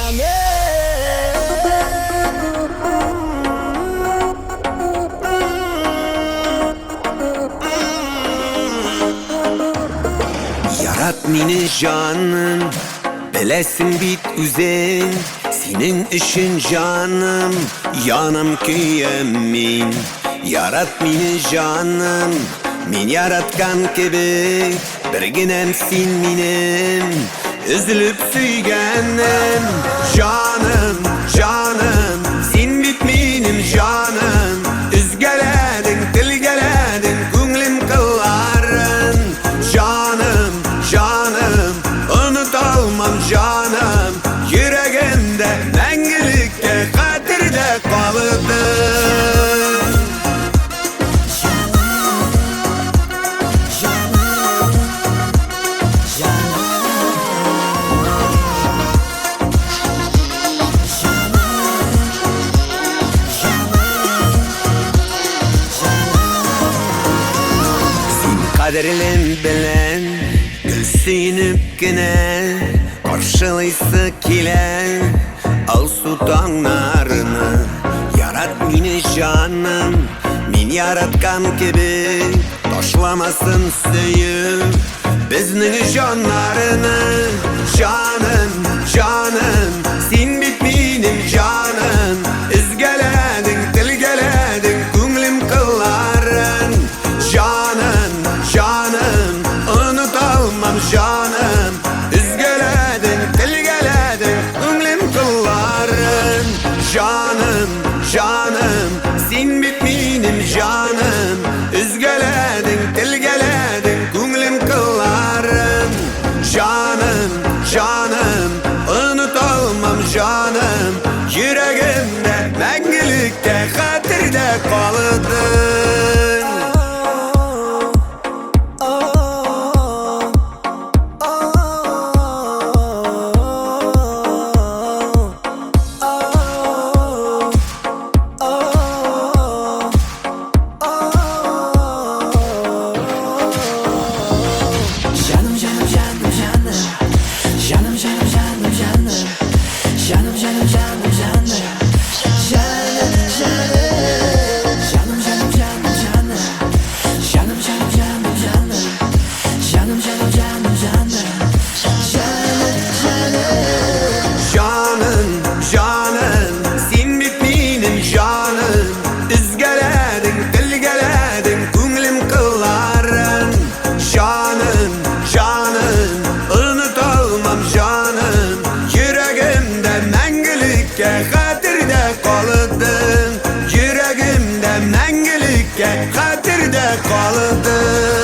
Yarat meni canım, bilesin bit üzen. Senin işin canım, yanım köyemin. Yarat meni canım, men yaratgan gibi. Birginem sen menim, üzülüp suyganim. Canım, canım, sen bit menim canım. Üzgeledin, tilgeledin, ko'nglim kıların. Canım, canım, unutalmam canım. Yüreğimde mengilikte kadirde kalıdın. Kaderim bilen, gül suyunub gine karşılaysa kile, al sultanlarını. Yarat meni canım, men yaratgan gibi. Taşlamasın söyüp bizning jonlarını. Canım, canım, sen bit menim canım. Üzgeledin, tilgeledin, ko'nglim kıların. Canım, canım, unutalmam canım. Üzgeledin, tilgeledin, ko'nglim kıların. Canım, canım, sen bit menim canım. Üzgeledin, tilgeledin, ko'nglim kıların. Canım, canım, unutalmam canım. Yüreğimde mengilikte kadirde kalıdın. Kadirde kalıdın. Yüreğimde mengilikte kadirde kalıdın.